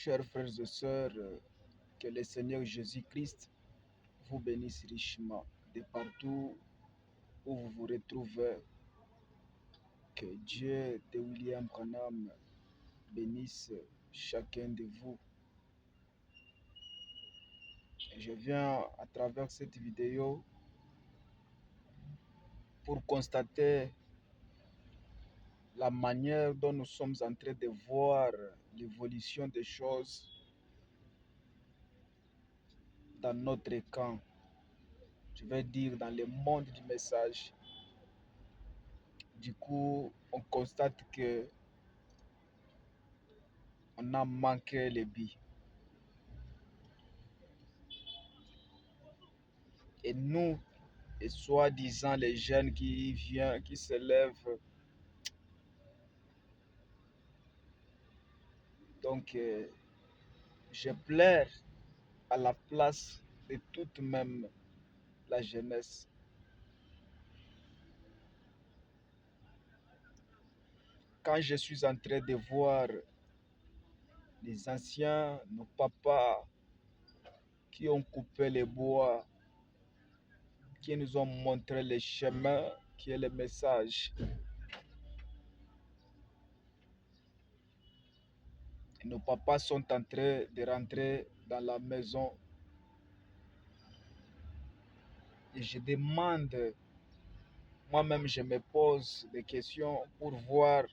Chers frères et sœurs, que le Seigneur Jésus-Christ vous bénisse richement de partout où vous vous retrouvez. Que Dieu de William Branham bénisse chacun de vous. Je viens à travers cette vidéo pour constater la manière dont nous sommes en train de voir l'évolution des choses dans notre camp. Je vais dire dans le monde du message. Du coup, on constate que on a manqué les billes. Et nous, et soi-disant les jeunes qui viennent, qui se lèvent, donc je pleure à la place de toute même la jeunesse. Quand je suis en train de voir les anciens, nos papas qui ont coupé les bois, qui nous ont montré le chemin, qui est le message. Et nos papas sont en train de rentrer dans la maison. Et je demande, moi-même je me pose des questions pour voir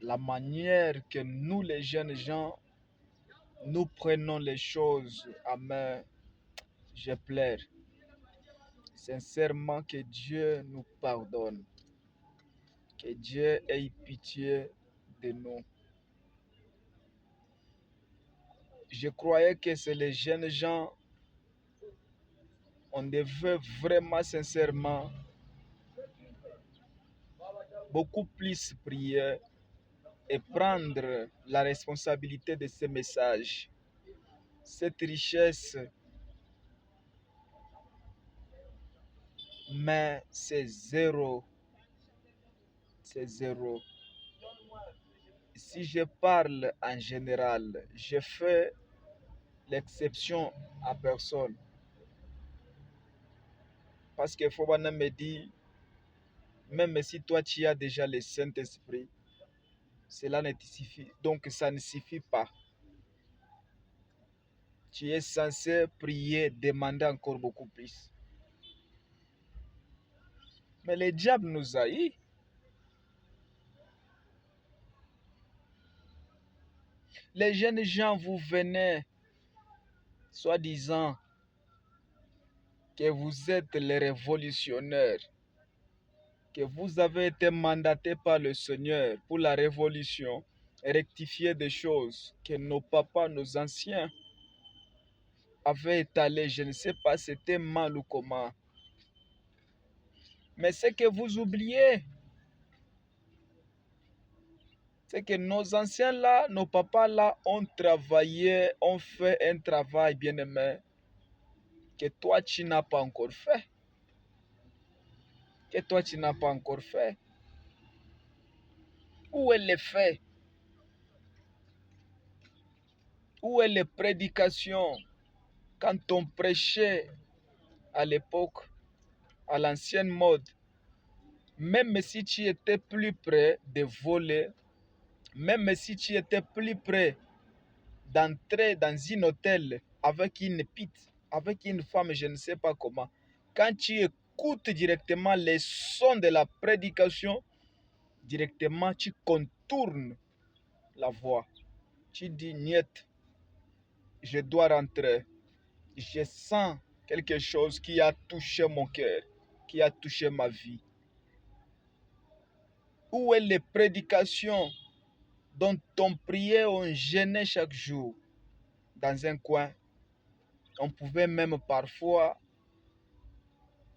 la manière que nous les jeunes gens, nous prenons les choses à main. Je pleure. Sincèrement, que Dieu nous pardonne. Que Dieu ait pitié de nous. Je croyais que c'est les jeunes gens, on devait vraiment sincèrement beaucoup plus prier et prendre la responsabilité de ces messages. Cette richesse, mais c'est zéro. C'est zéro. Si je parle en général, je fais l'exception à personne. Parce que Fobana me dit, même si toi tu as déjà le Saint-Esprit, cela ne te suffit. Donc ça ne suffit pas. Tu es censé prier, demander encore beaucoup plus. Mais le diable nous a eu. Les jeunes gens, vous venez, soi-disant, que vous êtes les révolutionnaires, que vous avez été mandatés par le Seigneur pour la révolution et rectifier des choses que nos papas, nos anciens avaient étalées. Je ne sais pas, c'était mal ou comment. Mais ce que vous oubliez, c'est que nos anciens là, nos papas là ont travaillé, ont fait un travail bien aimé que toi tu n'as pas encore fait. Que toi tu n'as pas encore fait. Où est le fait? Où est les prédications? Quand on prêchait à l'époque, à l'ancienne mode, même si tu étais plus près de voler, même si tu étais plus près d'entrer dans un hôtel avec une pite, avec une femme, je ne sais pas comment, quand tu écoutes directement les sons de la prédication, directement tu contournes la voix. Tu dis, niet, je dois rentrer. Je sens quelque chose qui a touché mon cœur, qui a touché ma vie. Où est les prédications dont on priait, on jeûnait chaque jour dans un coin? On pouvait même parfois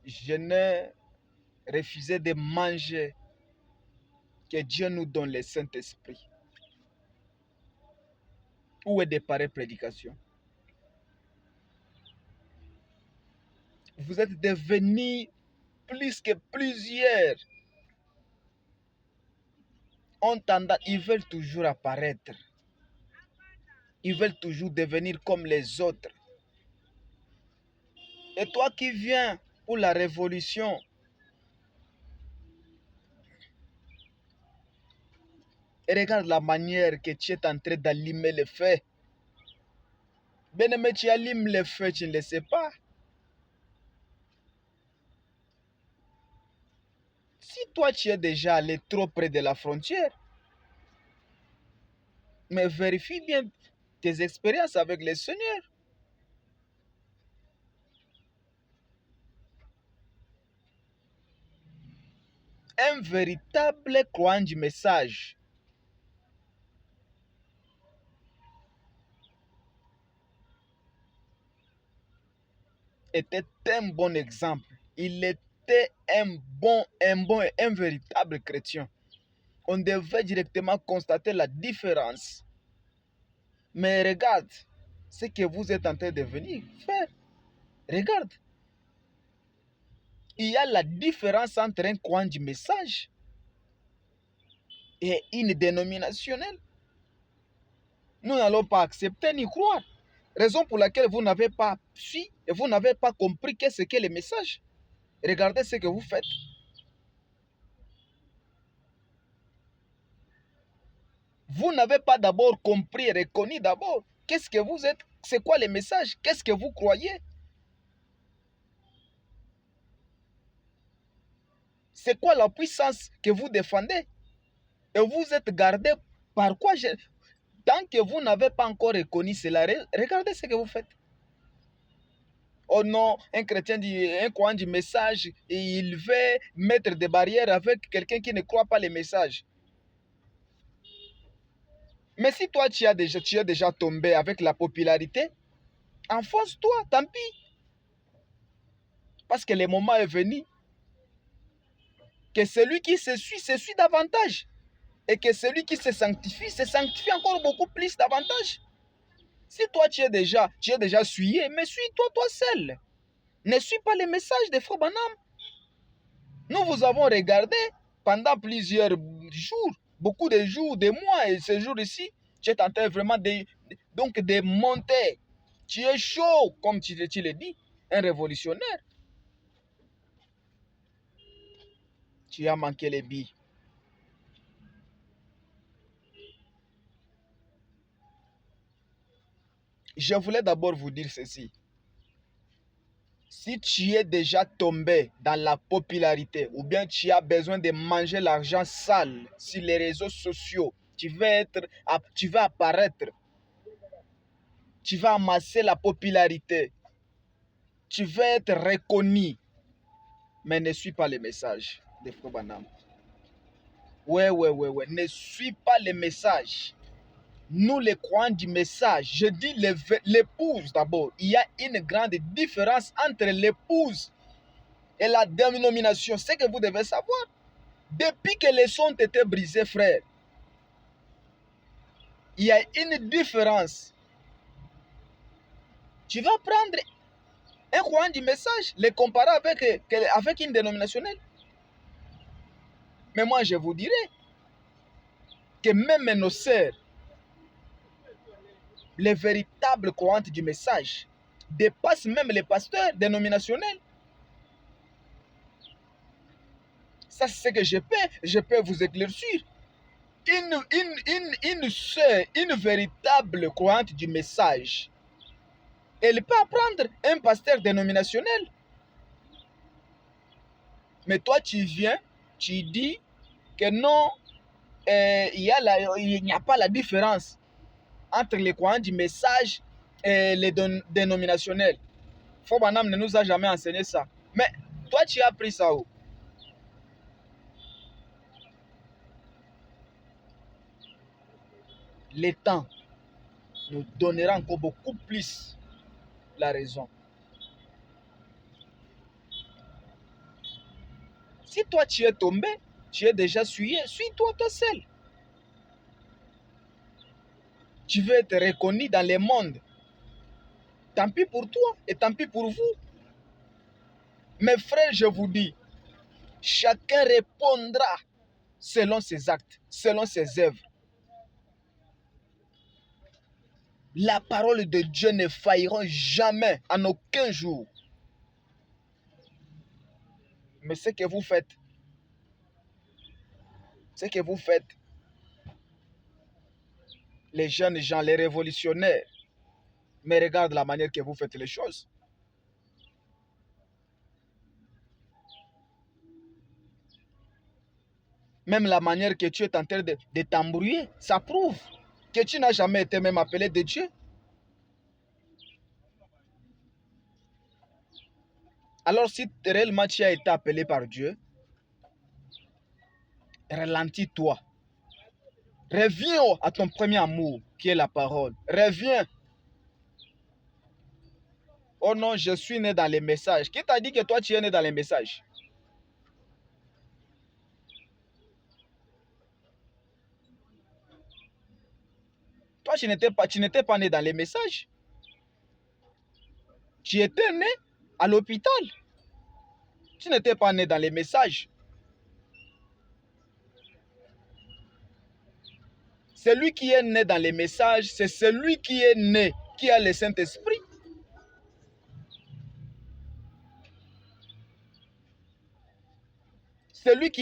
jeûner, refuser de manger. Que Dieu nous donne le Saint-Esprit. Où est de pareilles prédications? Vous êtes devenus plus que plusieurs. Ils veulent toujours apparaître. Ils veulent toujours devenir comme les autres. Et toi qui viens pour la révolution, et regarde la manière que tu es en train d'allumer le feu. Bien-aimé, tu allumes le feu, tu ne le sais pas. Si toi tu es déjà allé trop près de la frontière, mais vérifie bien tes expériences avec le Seigneur. Un véritable croyant du message était un bon exemple. Il était un véritable chrétien. On devait directement constater la différence. Mais regarde ce que vous êtes en train de venir faire. Regarde. Il y a la différence entre un croyant du message et une dénominationnelle. Nous n'allons pas accepter ni croire. Raison pour laquelle vous n'avez pas su et vous n'avez pas compris qu'est-ce qu'est le message. Regardez ce que vous faites. Vous n'avez pas d'abord compris et reconnu d'abord qu'est-ce que vous êtes, c'est quoi le message, qu'est-ce que vous croyez. C'est quoi la puissance que vous défendez. Et vous êtes gardé par quoi. Tant que vous n'avez pas encore reconnu cela, regardez ce que vous faites. Oh non, un chrétien dit, un croyant du message, et il veut mettre des barrières avec quelqu'un qui ne croit pas les messages. Mais si toi tu es déjà tombé avec la popularité, enfonce-toi, tant pis. Parce que le moment est venu que celui qui se suit davantage. Et que celui qui se sanctifie encore beaucoup plus davantage. Si toi tu es déjà souillé, mais suis-toi toi seul. Ne suis pas les messages de Frère Branham. Nous vous avons regardé pendant plusieurs jours, beaucoup de jours, des mois, et ce jour ici, tu es en train vraiment de monter. Tu es chaud, comme tu le dis, un révolutionnaire. Tu as manqué les billes. Je voulais d'abord vous dire ceci. Si tu es déjà tombé dans la popularité ou bien tu as besoin de manger l'argent sale sur les réseaux sociaux, tu vas apparaître, tu vas amasser la popularité, tu vas être reconnu, mais ne suis pas les messages de Frère Branham. Ouais, ne suis pas les messages. Nous, les croyants du message, je dis l'épouse d'abord. Il y a une grande différence entre l'épouse et la dénomination. C'est que vous devez savoir. Depuis que les sons ont été brisés, frère, il y a une différence. Tu vas prendre un croyant du message, le comparer avec une dénominationnelle. Mais moi, je vous dirais que même nos sœurs, les véritables croyantes du message, dépassent même les pasteurs dénominationnels. Ça, c'est ce que je peux vous éclaircir. Une sœur, une véritable croyante du message, elle peut apprendre un pasteur dénominationnel. Mais toi, tu viens, tu dis que non, il n'y a pas la différence entre les croyants du message et les dénominationnels. Frère Branham ne nous a jamais enseigné ça. Mais toi, tu as appris ça où? Le temps nous donnera encore beaucoup plus la raison. Si toi, tu es tombé, tu es déjà souillé, suis-toi toi seul. Tu veux être reconnu dans le monde. Tant pis pour toi et tant pis pour vous. Mes frères, je vous dis, chacun répondra selon ses actes, selon ses œuvres. La parole de Dieu ne faillira jamais, en aucun jour. Mais ce que vous faites, les jeunes gens, les révolutionnaires, mais regarde la manière que vous faites les choses. Même la manière que tu es en train de t'embrouiller, ça prouve que tu n'as jamais été même appelé de Dieu. Alors si réellement tu as été appelé par Dieu, ralentis-toi. Reviens à ton premier amour, qui est la parole. Reviens. Oh non, je suis né dans les messages. Qui t'a dit que toi, tu es né dans les messages? Toi, tu n'étais pas né dans les messages. Tu étais né à l'hôpital. Tu n'étais pas né dans les messages. Celui qui est né dans les messages, c'est celui qui est né, qui a le Saint-Esprit. Celui qui a